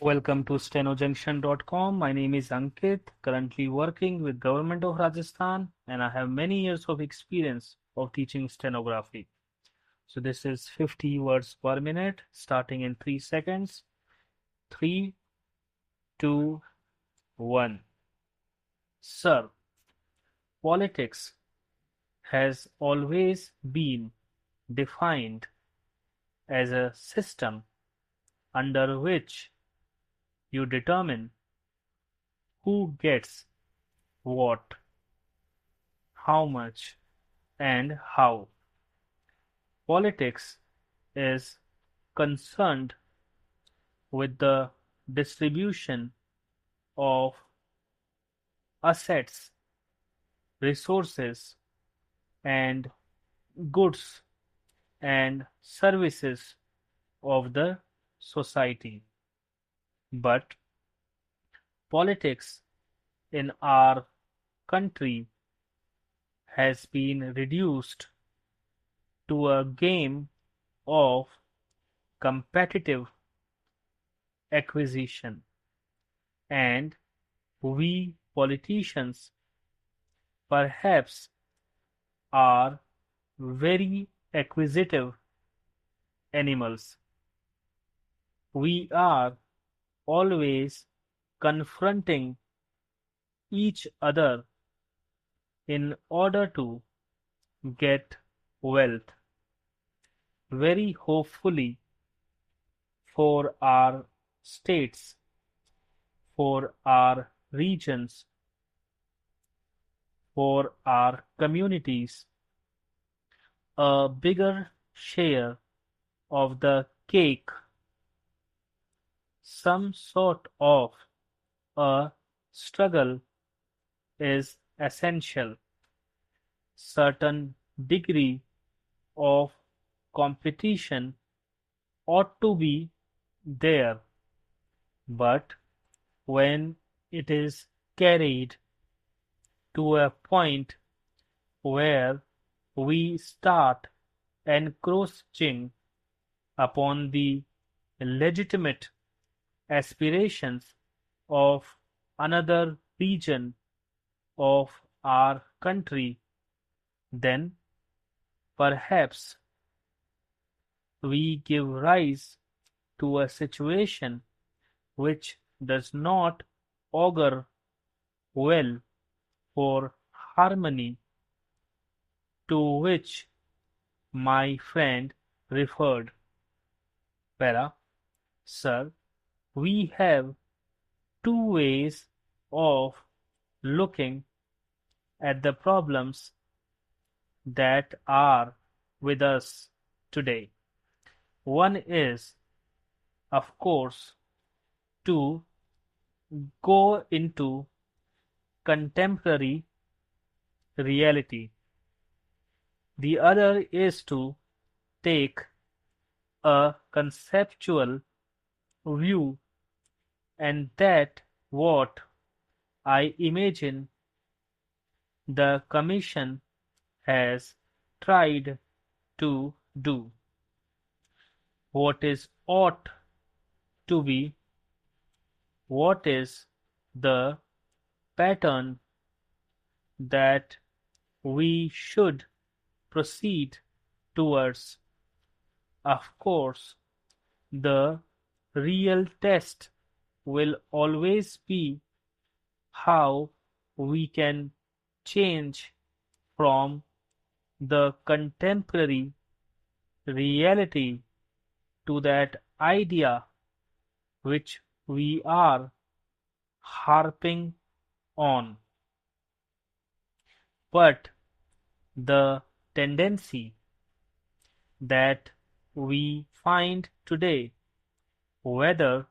Welcome to StenoJunction.com. My name is Ankit, currently working with Government of Rajasthan, and I have many years of experience of teaching stenography. So this is 50 words per minute, starting in 3 seconds. 3, 2, 1. Sir, politics has always been defined as a system under which you determine who gets what, how much, and how. Politics is concerned with the distribution of assets, resources, and goods and services of the society. But politics in our country has been reduced to a game of competitive acquisition, and we politicians perhaps are very acquisitive animals. We are always confronting each other in order to get wealth, very hopefully for our states, for our regions, for our communities, a bigger share of the cake, some sort of a struggle is essential. Certain degree of competition ought to be there, but when it is carried to a point where we start encroaching upon the legitimate aspirations of another region of our country, then perhaps we give rise to a situation which does not augur well for harmony to which my friend referred. Para, sir, we have two ways of looking at the problems that are with us today. One is, of course, to go into contemporary reality. The other is to take a conceptual view, and that what I imagine the Commission has tried to do. What is ought to be, what is the pattern that we should proceed towards. Of course, the real test will always be how we can change from the contemporary reality to that idea which we are harping on. But the tendency that we find today, whether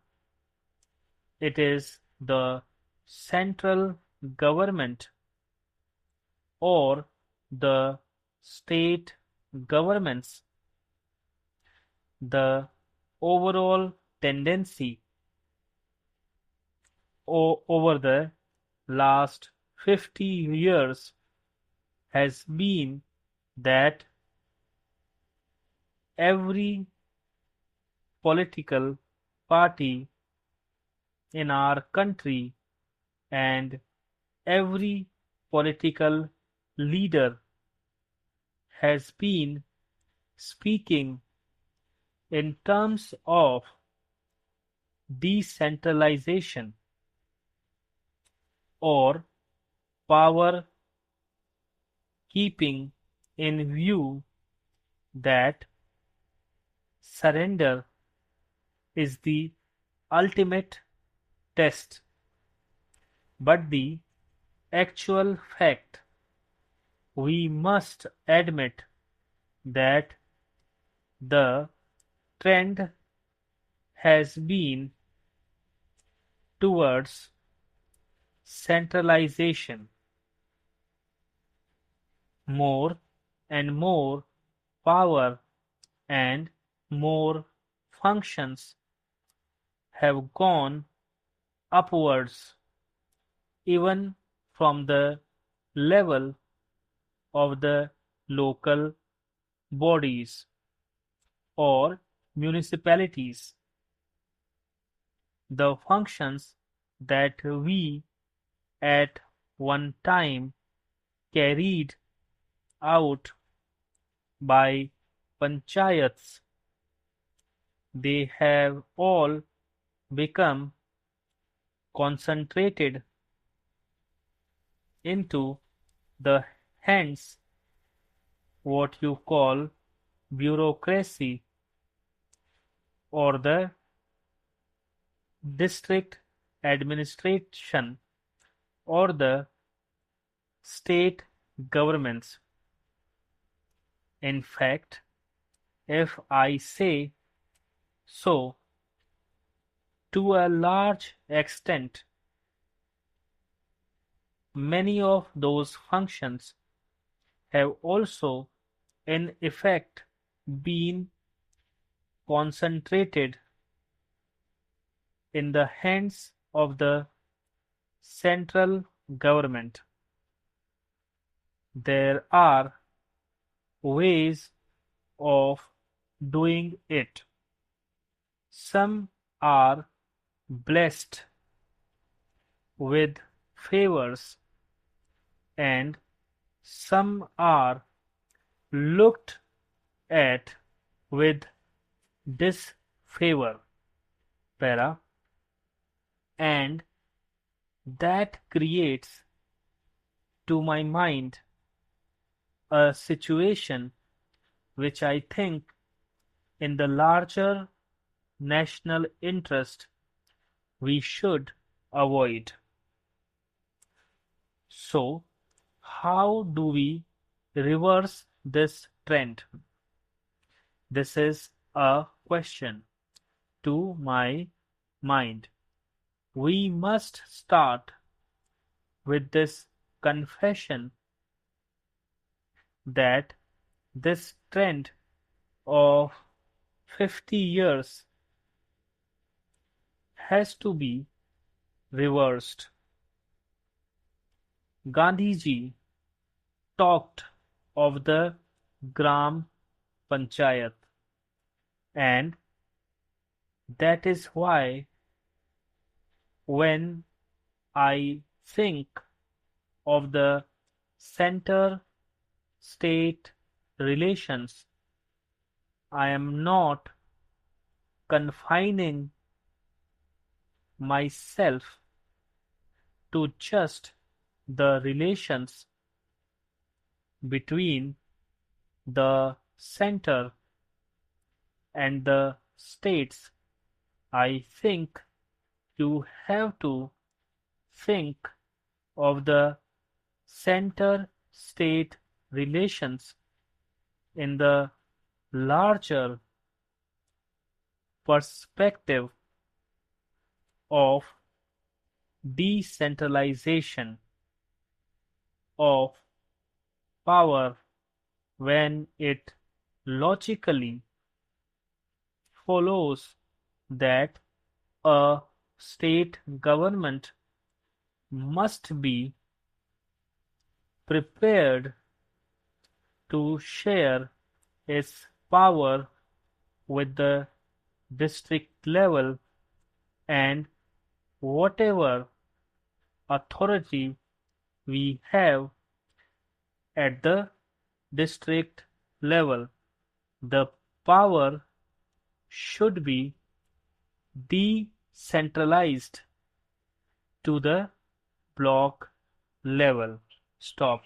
it is the central government or the state governments, the overall tendency over the last 50 years has been that every political party in our country, and every political leader has been speaking in terms of decentralization or power, keeping in view that surrender is the ultimate test. But the actual fact, we must admit that the trend has been towards centralization. More and more power and more functions have gone upwards, even from the level of the local bodies or municipalities. The functions that we at one time carried out by panchayats, they have all become concentrated into the hands, what you call bureaucracy, or the district administration, or the state governments. In fact, if I say so, to a large extent, many of those functions have also in effect been concentrated in the hands of the central government. There are ways of doing it. Some are blessed with favors, and some are looked at with disfavor. Para, and that creates, to my mind, a situation which I think, in the larger national interest, we should avoid. So, how do we reverse this trend? This is a question to my mind. We must start with this confession that this trend of 50 years has to be reversed. Gandhiji talked of the Gram Panchayat, and that is why when I think of the center-state relations, I am not confining myself to just the relations between the center and the states. I think you have to think of the center-state relations in the larger perspective of decentralization of power, when it logically follows that a state government must be prepared to share its power with the district level and whatever authority we have at the district level, the power should be decentralized to the block level. Stop.